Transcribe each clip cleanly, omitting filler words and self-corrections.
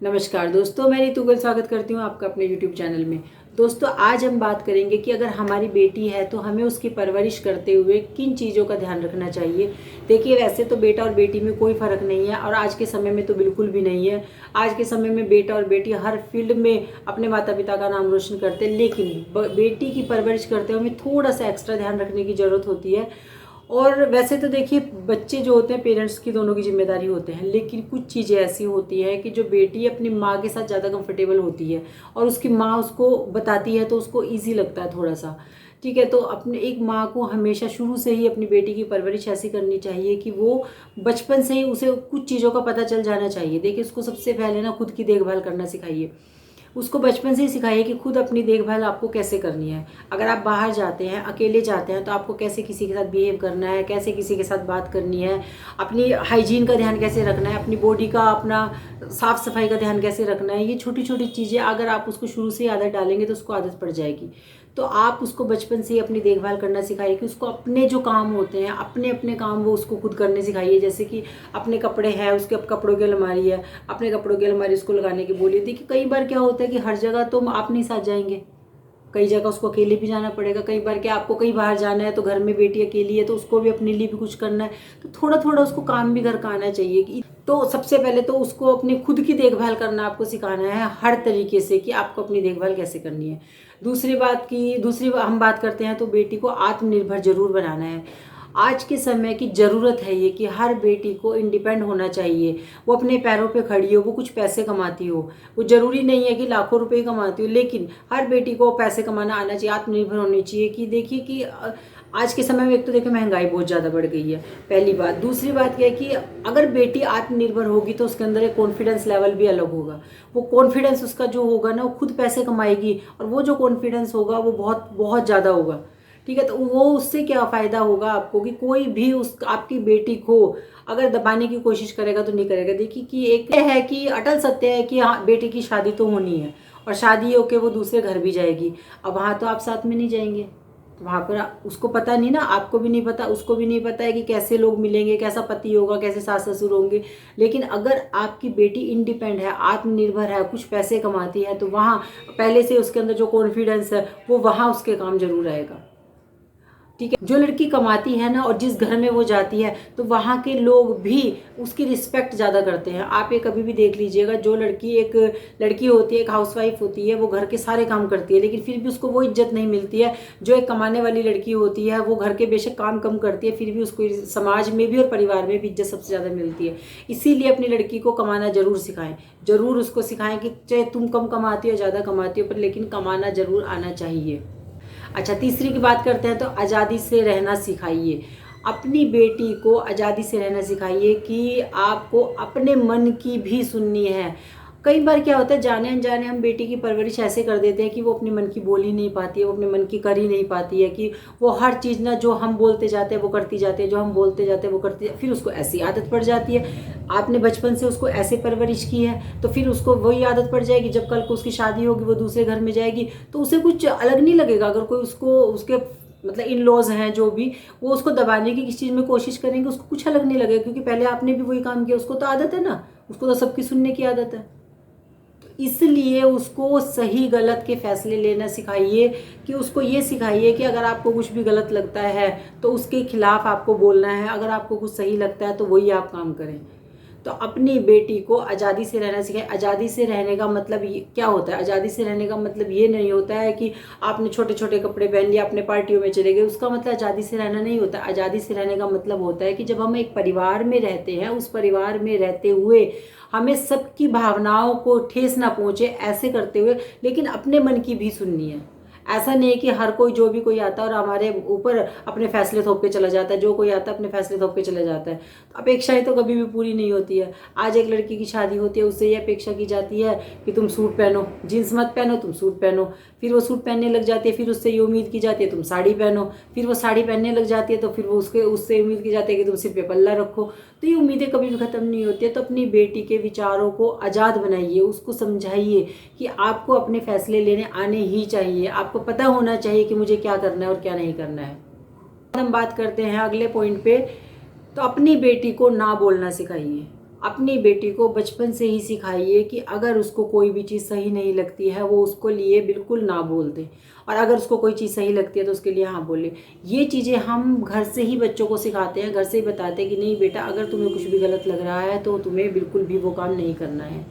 नमस्कार दोस्तों, मैं रितु गुल स्वागत करती हूँ आपका अपने YouTube चैनल में। दोस्तों, आज हम बात करेंगे कि अगर हमारी बेटी है तो हमें उसकी परवरिश करते हुए किन चीज़ों का ध्यान रखना चाहिए। देखिए, वैसे तो बेटा और बेटी में कोई फ़र्क नहीं है और आज के समय में तो बिल्कुल भी नहीं है। आज के समय में बेटा और बेटी हर फील्ड में अपने माता पिता का नाम रोशन करते हैं, लेकिन बेटी की परवरिश करते हुए हमें थोड़ा सा एक्स्ट्रा ध्यान रखने की ज़रूरत होती है। और वैसे तो देखिए, बच्चे जो होते हैं पेरेंट्स की दोनों की जिम्मेदारी होते हैं, लेकिन कुछ चीज़ें ऐसी होती हैं कि जो बेटी अपनी माँ के साथ ज़्यादा कंफर्टेबल होती है और उसकी माँ उसको बताती है तो उसको इजी लगता है थोड़ा सा। ठीक है, तो अपने एक माँ को हमेशा शुरू से ही अपनी बेटी की परवरिश ऐसी करनी चाहिए कि वो बचपन से ही उसे कुछ चीज़ों का पता चल जाना चाहिए। देखिए, उसको सबसे पहले ना खुद की देखभाल करना सिखाइए। उसको बचपन से ही सिखाइए कि खुद अपनी देखभाल आपको कैसे करनी है। अगर आप बाहर जाते हैं, अकेले जाते हैं, तो आपको कैसे किसी के साथ बिहेव करना है, कैसे किसी के साथ बात करनी है, अपनी हाइजीन का ध्यान कैसे रखना है, अपनी बॉडी का, अपना साफ़ सफाई का ध्यान कैसे रखना है। ये छोटी छोटी चीज़ें अगर आप उसको शुरू से ही आदत डालेंगे तो उसको आदत पड़ जाएगी। तो आप उसको बचपन से ही अपनी देखभाल करना सिखाइए कि उसको अपने जो काम होते हैं, अपने अपने काम वो उसको खुद करने सिखाइए। जैसे कि अपने कपड़े हैं, उसके कपड़ों की अलमारी है, अपने कपड़ों की अलमारी उसको लगाने की बोलिए। देखिए, कई बार क्या होता है कि हर जगह तो आप नहीं साथ जाएंगे, कई जगह उसको अकेले भी जाना पड़ेगा। कई बार क्या आपको कहीं बाहर जाना है तो घर में बेटी अकेली है तो उसको भी अपने लिए भी कुछ करना है, तो थोड़ा थोड़ा उसको काम भी घर का आना चाहिए। कि तो सबसे पहले तो उसको अपनी खुद की देखभाल करना आपको सिखाना है हर तरीके से कि आपको अपनी देखभाल कैसे करनी है। दूसरी हम बात करते हैं तो बेटी को आत्मनिर्भर जरूर बनाना है। आज के समय की ज़रूरत है ये कि हर बेटी को इंडिपेंड होना चाहिए। वो अपने पैरों पे खड़ी हो, वो कुछ पैसे कमाती हो। वो ज़रूरी नहीं है कि लाखों रुपए ही कमाती हो, लेकिन हर बेटी को पैसे कमाना आना चाहिए, आत्मनिर्भर होनी चाहिए। कि देखिए कि आज के समय में एक तो देखिए महंगाई बहुत ज़्यादा बढ़ गई है, पहली बात। दूसरी बात क्या है कि अगर बेटी आत्मनिर्भर होगी तो उसके अंदर एक कॉन्फिडेंस लेवल भी अलग होगा। वो कॉन्फिडेंस उसका जो होगा ना, वो खुद पैसे कमाएगी और वो जो कॉन्फिडेंस होगा वो बहुत बहुत ज़्यादा होगा। ठीक है, तो वो उससे क्या फ़ायदा होगा आपको कि कोई भी उस आपकी बेटी को अगर दबाने की कोशिश करेगा तो नहीं करेगा। देखिए कि एक है कि अटल सत्य है कि हाँ, बेटी की शादी तो होनी है और शादी होके वो दूसरे घर भी जाएगी। अब वहाँ तो आप साथ में नहीं जाएंगे, तो वहाँ पर उसको पता नहीं ना, आपको भी नहीं पता, उसको भी नहीं पता है कि कैसे लोग मिलेंगे, कैसा पति होगा, कैसे सास ससुर होंगे। लेकिन अगर आपकी बेटी इंडिपेंडेंट है, आत्मनिर्भर है, कुछ पैसे कमाती है, तो वहाँ पहले से उसके अंदर जो कॉन्फिडेंस है वो वहाँ उसके काम जरूर आएगा। ठीक है, जो लड़की कमाती है ना और जिस घर में वो जाती है तो वहाँ के लोग भी उसकी रिस्पेक्ट ज़्यादा करते हैं। आप ये कभी भी देख लीजिएगा, जो लड़की एक लड़की होती है, एक हाउसवाइफ होती है, वो घर के सारे काम करती है, लेकिन फिर भी उसको वो इज्जत नहीं मिलती है। जो एक कमाने वाली लड़की होती है, वो घर के बेशक काम कम करती है, फिर भी उसको समाज में भी और परिवार में भी इज्जत सबसे ज़्यादा मिलती है। इसीलिए अपनी लड़की को कमाना जरूर सिखाएं, जरूर उसको सिखाएं कि चाहे तुम कम कमाती हो ज़्यादा कमाती हो, पर लेकिन कमाना जरूर आना चाहिए। अच्छा, तीसरी की बात करते हैं तो आज़ादी से रहना सिखाइए। अपनी बेटी को आज़ादी से रहना सिखाइए कि आपको अपने मन की भी सुननी है। कई बार क्या होता है, जाने अनजाने हम बेटी की परवरिश ऐसे कर देते हैं कि वो अपने मन की बोल ही नहीं पाती है, वो अपने मन की कर ही नहीं पाती है। कि वो हर चीज़ ना, जो हम बोलते जाते हैं वो करती जाती है, जो हम बोलते जाते हैं वो करती है, फिर उसको ऐसी आदत पड़ जाती है। आपने बचपन से उसको ऐसे परवरिश की है तो फिर उसको वही आदत पड़ जाएगी। जब कल को उसकी शादी होगी, वो दूसरे घर में जाएगी, तो उसे कुछ अलग नहीं लगेगा। अगर कोई उसको उसके मतलब इन लॉज हैं जो भी, वो उसको दबाने की किसी चीज़ में कोशिश करेंगे, उसको कुछ अलग नहीं लगेगा, क्योंकि पहले आपने भी वही काम किया। उसको तो आदत है ना, उसको तो सबकी सुनने की आदत है। इसलिए उसको सही गलत के फैसले लेना सिखाइए। कि उसको ये सिखाइए कि अगर आपको कुछ भी गलत लगता है तो उसके खिलाफ आपको बोलना है, अगर आपको कुछ सही लगता है तो वही आप काम करें। तो अपनी बेटी को आज़ादी से रहना सिखाएं। आज़ादी से रहने का मतलब ये क्या होता है? आज़ादी से रहने का मतलब ये नहीं होता है कि आपने छोटे छोटे कपड़े पहन लिए, अपने पार्टियों में चले गए, उसका मतलब आज़ादी से रहना नहीं होता। आज़ादी से रहने का मतलब होता है कि जब हम एक परिवार में रहते हैं, उस परिवार में रहते हुए हमें सबकी भावनाओं को ठेस ना पहुंचे, ऐसे करते हुए लेकिन अपने मन की भी सुननी है। ऐसा नहीं है कि हर कोई, जो भी कोई आता है और हमारे ऊपर अपने फैसले थोप के चला जाता है, जो कोई आता है अपने फैसले थोप के चला जाता है। तो अपेक्षाएं तो कभी भी पूरी नहीं होती है। आज एक लड़की की शादी होती है, उससे ये अपेक्षा की जाती है कि तुम सूट पहनो, जीन्स मत पहनो, तुम सूट पहनो। फिर वो सूट पहनने लग जाती है, फिर उससे ये उम्मीद की जाती है तुम साड़ी पहनो। फिर वो साड़ी पहनने लग जाती है तो फिर वो उससे उम्मीद की जाती है कि तुम सिर पे पल्ला रखो। तो ये उम्मीदें कभी भी ख़त्म नहीं होती है। तो अपनी बेटी के विचारों को आज़ाद बनाइए, उसको समझाइए कि आपको अपने फैसले लेने आने ही चाहिए, आपको पता होना चाहिए कि मुझे क्या करना है और क्या नहीं करना है। हम बात करते हैं अगले पॉइंट पे, तो अपनी बेटी को ना बोलना सिखाइए। अपनी बेटी को बचपन से ही सिखाइए कि अगर उसको कोई भी चीज़ सही नहीं लगती है वो उसको लिए बिल्कुल ना बोल दे, और अगर उसको कोई चीज़ सही लगती है तो उसके लिए हाँ बोले। ये चीज़ें हम घर से ही बच्चों को सिखाते हैं, घर से ही बताते हैं कि नहीं बेटा, अगर तुम्हें कुछ भी गलत लग रहा है तो तुम्हें बिल्कुल भी वो काम नहीं करना है,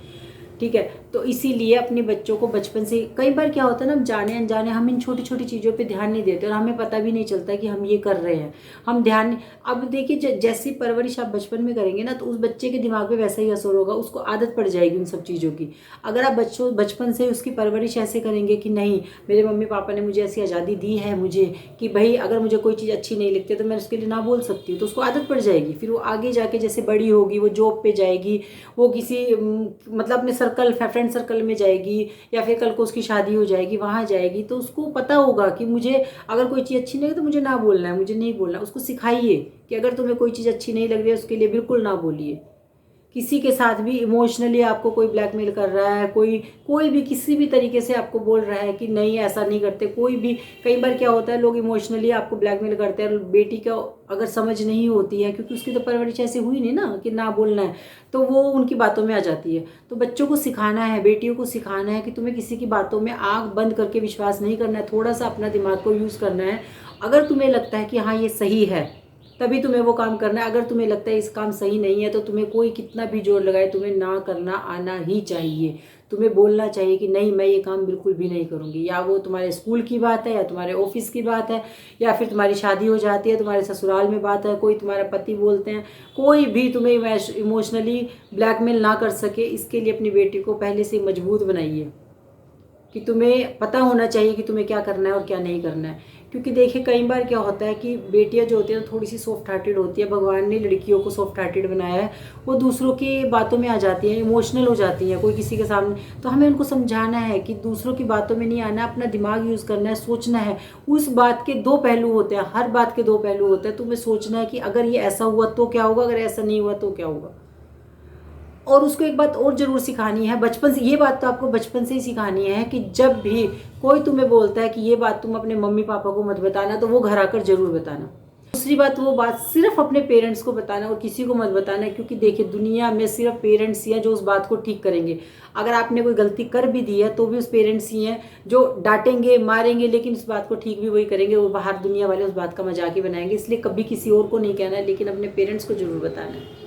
ठीक है। तो इसीलिए अपने बच्चों को बचपन से, कई बार क्या होता है ना, हम जाने अनजाने हम इन छोटी छोटी चीज़ों पे ध्यान नहीं देते और हमें पता भी नहीं चलता कि हम ये कर रहे हैं, हम ध्यान। अब देखिए जैसी परवरिश आप बचपन में करेंगे ना तो उस बच्चे के दिमाग पे वैसा ही असर होगा, उसको आदत पड़ जाएगी उन सब चीज़ों की। अगर आप बच्चों बचपन से उसकी परवरिश ऐसे करेंगे कि नहीं, मेरे मम्मी पापा ने मुझे ऐसी आज़ादी दी है मुझे कि भाई अगर मुझे कोई चीज़ अच्छी नहीं लगती तो मैं उसके लिए ना बोल सकती हूँ, तो उसको आदत पड़ जाएगी। फिर वो आगे जाके जैसे बड़ी होगी, वो जॉब पे जाएगी, वो किसी मतलब अपने सर्कल, फ्रेंड सर्कल में जाएगी, या फिर कल को उसकी शादी हो जाएगी वहाँ जाएगी, तो उसको पता होगा कि मुझे अगर कोई चीज़ अच्छी नहीं लगे तो मुझे ना बोलना है, मुझे नहीं बोलना। उसको सिखाइए कि अगर तुम्हें कोई चीज़ अच्छी नहीं लग रही है उसके लिए बिल्कुल ना बोलिए। किसी के साथ भी इमोशनली आपको कोई ब्लैकमेल कर रहा है, कोई भी किसी भी तरीके से आपको बोल रहा है कि नहीं ऐसा नहीं करते, कोई भी, कई बार क्या होता है लोग इमोशनली आपको ब्लैकमेल करते हैं और बेटी का अगर समझ नहीं होती है, क्योंकि उसकी तो परवरिश ऐसे हुई नहीं ना कि ना बोलना है, तो वो उनकी बातों में आ जाती है। तो बच्चों को सिखाना है, बेटियों को सिखाना है कि तुम्हें किसी की बातों में आँख बंद करके विश्वास नहीं करना है, थोड़ा सा अपना दिमाग को यूज़ करना है। अगर तुम्हें लगता है कि हाँ ये सही है तभी तुम्हें वो काम करना है, अगर तुम्हें लगता है इस काम सही नहीं है तो तुम्हें कोई कितना भी जोर लगाए तुम्हें ना करना आना ही चाहिए। तुम्हें बोलना चाहिए कि नहीं मैं ये काम बिल्कुल भी नहीं करूँगी, या वो तुम्हारे स्कूल की बात है या तुम्हारे ऑफिस की बात है या फिर तुम्हारी शादी हो जाती है, तुम्हारे ससुराल में बात है, कोई तुम्हारा पति बोलते हैं, कोई भी तुम्हें इमोशनली ब्लैकमेल ना कर सके। इसके लिए अपनी बेटी को पहले से मजबूत बनाइए कि तुम्हें पता होना चाहिए कि तुम्हें क्या करना है और क्या नहीं करना है। क्योंकि देखिए कई बार क्या होता है कि बेटियां जो होती हैं थोड़ी सी सॉफ्ट हार्टेड होती है, भगवान ने लड़कियों को सॉफ्ट हार्टेड बनाया है, वो दूसरों की बातों में आ जाती हैं, इमोशनल हो जाती हैं कोई किसी के सामने। तो हमें उनको समझाना है कि दूसरों की बातों में नहीं आना, अपना दिमाग यूज़ करना है, सोचना है। उस बात के दो पहलू होते हैं, हर बात के दो पहलू होते हैं। तुम्हें सोचना है कि अगर ये ऐसा हुआ तो क्या होगा, अगर ऐसा नहीं हुआ तो क्या होगा। और उसको एक बात और ज़रूर सिखानी है बचपन से, ये बात तो आपको बचपन से ही सिखानी है कि जब भी कोई तुम्हें बोलता है कि ये बात तुम अपने मम्मी पापा को मत बताना, तो वो घर आकर ज़रूर बताना। दूसरी बात, वो बात सिर्फ अपने पेरेंट्स को बताना और किसी को मत बताना, क्योंकि देखिए दुनिया में सिर्फ पेरेंट्स ही हैं जो उस बात को ठीक करेंगे। अगर आपने कोई गलती कर भी दी है तो भी उस पेरेंट्स ही हैं जो डांटेंगे मारेंगे, लेकिन उस बात को ठीक भी वही करेंगे। वो बाहर दुनिया वाले उस बात का मजाक ही बनाएंगे। इसलिए कभी किसी और को नहीं कहना है, लेकिन अपने पेरेंट्स को जरूर बताना है।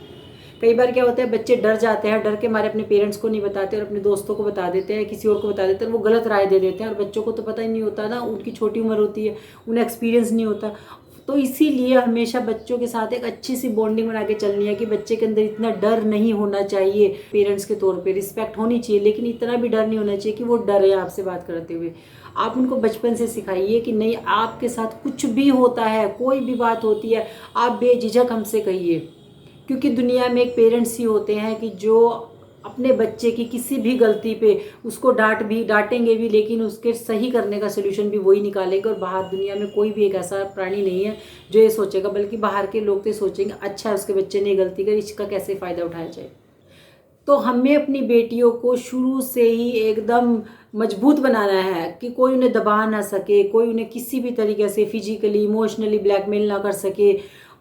कई बार क्या होता है बच्चे डर जाते हैं, डर के मारे अपने पेरेंट्स को नहीं बताते और अपने दोस्तों को बता देते हैं, किसी और को बता देते हैं, वो गलत राय दे देते हैं। और बच्चों को तो पता ही नहीं होता ना, उनकी छोटी उम्र होती है, उन्हें एक्सपीरियंस नहीं होता। तो इसीलिए हमेशा बच्चों के साथ एक अच्छी सी बॉन्डिंग बना के चलनी है कि बच्चे के अंदर इतना डर नहीं होना चाहिए। पेरेंट्स के तौर पे रिस्पेक्ट होनी चाहिए, लेकिन इतना भी डर नहीं होना चाहिए कि वो डरे आपसे बात करते हुए। आप उनको बचपन से सिखाइए कि नहीं, आपके साथ कुछ भी होता है, कोई भी बात होती है, आप बेझिझक हमसे कहिए। क्योंकि दुनिया में एक पेरेंट्स ही होते हैं कि जो अपने बच्चे की किसी भी गलती पे उसको डांटेंगे भी, लेकिन उसके सही करने का सोल्यूशन भी वही निकालेंगे। और बाहर दुनिया में कोई भी एक ऐसा प्राणी नहीं है जो ये सोचेगा, बल्कि बाहर के लोग तो सोचेंगे अच्छा उसके बच्चे ने गलती करी, इसका कैसे फ़ायदा उठाया जाए। तो हमें अपनी बेटियों को शुरू से ही एकदम मजबूत बनाना है कि कोई उन्हें दबा ना सके, कोई उन्हें किसी भी तरीके से फिजिकली इमोशनली ब्लैकमेल ना कर सके।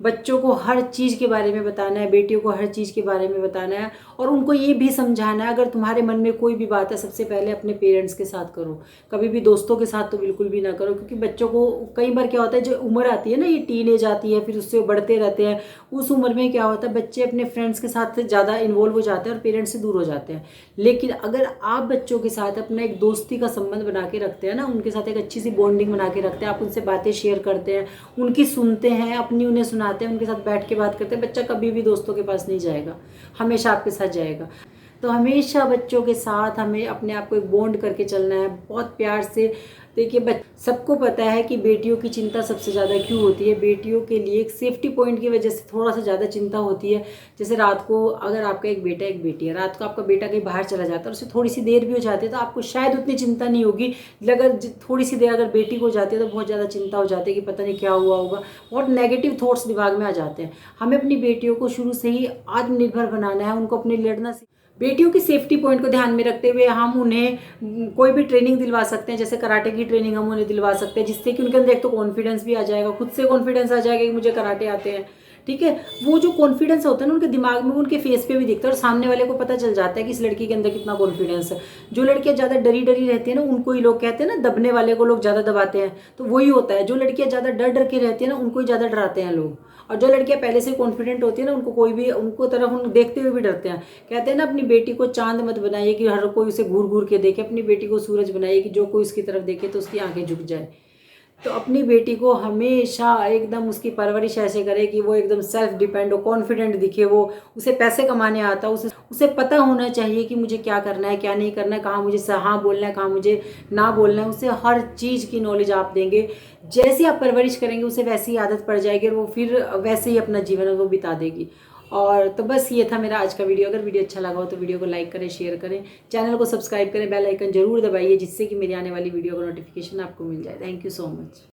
बच्चों को हर चीज़ के बारे में बताना है, बेटियों को हर चीज़ के बारे में बताना है, और उनको ये भी समझाना है अगर तुम्हारे मन में कोई भी बात है सबसे पहले अपने पेरेंट्स के साथ करो, कभी भी दोस्तों के साथ तो बिल्कुल भी ना करो। क्योंकि बच्चों को कई बार क्या होता है, जो उम्र आती है ना, ये टीन एज आती है, फिर उससे बढ़ते रहते हैं। उस उम्र में क्या होता है, बच्चे अपने फ्रेंड्स के साथ ज़्यादा इन्वॉल्व हो जाते हैं और पेरेंट्स से दूर हो जाते हैं। लेकिन अगर आप बच्चों के साथ अपना एक दोस्ती का संबंध बना के रखते हैं ना, उनके साथ एक अच्छी सी बॉन्डिंग बना के रखते हैं, आप उनसे बातें शेयर करते हैं, उनकी सुनते हैं, अपनी उन्हें सुनाते हैं, उनके साथ बैठ के बात करते हैं, बच्चा कभी भी दोस्तों के पास नहीं जाएगा, हमेशा आपके साथ जाएगा। तो हमेशा बच्चों के साथ हमें अपने आप को एक बॉन्ड करके चलना है, बहुत प्यार से। देखिए सबको पता है कि बेटियों की चिंता सबसे ज़्यादा क्यों होती है। बेटियों के लिए एक सेफ्टी पॉइंट की वजह से थोड़ा सा ज़्यादा चिंता होती है। जैसे रात को अगर आपका एक बेटा एक बेटी है, रात को आपका बेटा कहीं बाहर चला जाता है, उससे थोड़ी सी देर भी हो जाती है तो आपको शायद उतनी चिंता नहीं होगी। अगर थोड़ी सी देर अगर बेटी को जाती है तो बहुत ज़्यादा चिंता हो जाती है कि पता नहीं क्या हुआ होगा, बहुत नेगेटिव थॉट्स दिमाग में आ जाते हैं। हमें अपनी बेटियों को शुरू से ही आत्मनिर्भर बनाना है, उनको अपने लड़ना। बेटियों की सेफ्टी पॉइंट को ध्यान में रखते हुए हम उन्हें कोई भी ट्रेनिंग दिलवा सकते हैं, जैसे कराटे की ट्रेनिंग हम उन्हें दिलवा सकते हैं, जिससे कि उनके अंदर एक तो कॉन्फिडेंस भी आ जाएगा, खुद से कॉन्फिडेंस आ जाएगा कि मुझे कराटे आते हैं, ठीक है। वो जो कॉन्फिडेंस होता है ना उनके दिमाग में, उनके फेस पे भी दिखता है और सामने वाले को पता चल जाता है कि इस लड़की के अंदर कितना कॉन्फिडेंस है। जो लड़कियां ज़्यादा डरी डरी रहती है ना उनको ही लोग कहते हैं ना, दबने वाले को लोग ज़्यादा दबाते हैं, तो वही होता है। जो लड़कियां ज़्यादा डर डर के रहती है ना उनको ही ज़्यादा डराते हैं लोग, और जो लड़कियां पहले से कॉन्फिडेंट होती है ना उनको कोई भी उनको तरफ उन देखते हुए भी डरते हैं। कहते हैं ना, अपनी बेटी को चांद मत बनाइए कि हर कोई उसे घूर घूर के देखे, अपनी बेटी को सूरज बनाइए कि जो कोई उसकी तरफ देखे तो उसकी आंखें झुक जाए। तो अपनी बेटी को हमेशा एकदम उसकी परवरिश ऐसे करे कि वो एकदम सेल्फ डिपेंड हो, कॉन्फिडेंट दिखे, वो उसे पैसे कमाने आता, उसे पता होना चाहिए कि मुझे क्या करना है क्या नहीं करना है, कहाँ मुझे हाँ बोलना है कहाँ मुझे ना बोलना है। उसे हर चीज़ की नॉलेज आप देंगे, जैसी आप परवरिश करेंगे उसे वैसी ही आदत पड़ जाएगी और वो फिर वैसे ही अपना जीवन वो बिता देगी। और तो बस ये था मेरा आज का वीडियो। अगर वीडियो अच्छा लगा हो तो वीडियो को लाइक करें, शेयर करें, चैनल को सब्सक्राइब करें, बेल आइकन जरूर दबाइए जिससे कि मेरी आने वाली वीडियो का नोटिफिकेशन आपको मिल जाए। Thank you so much.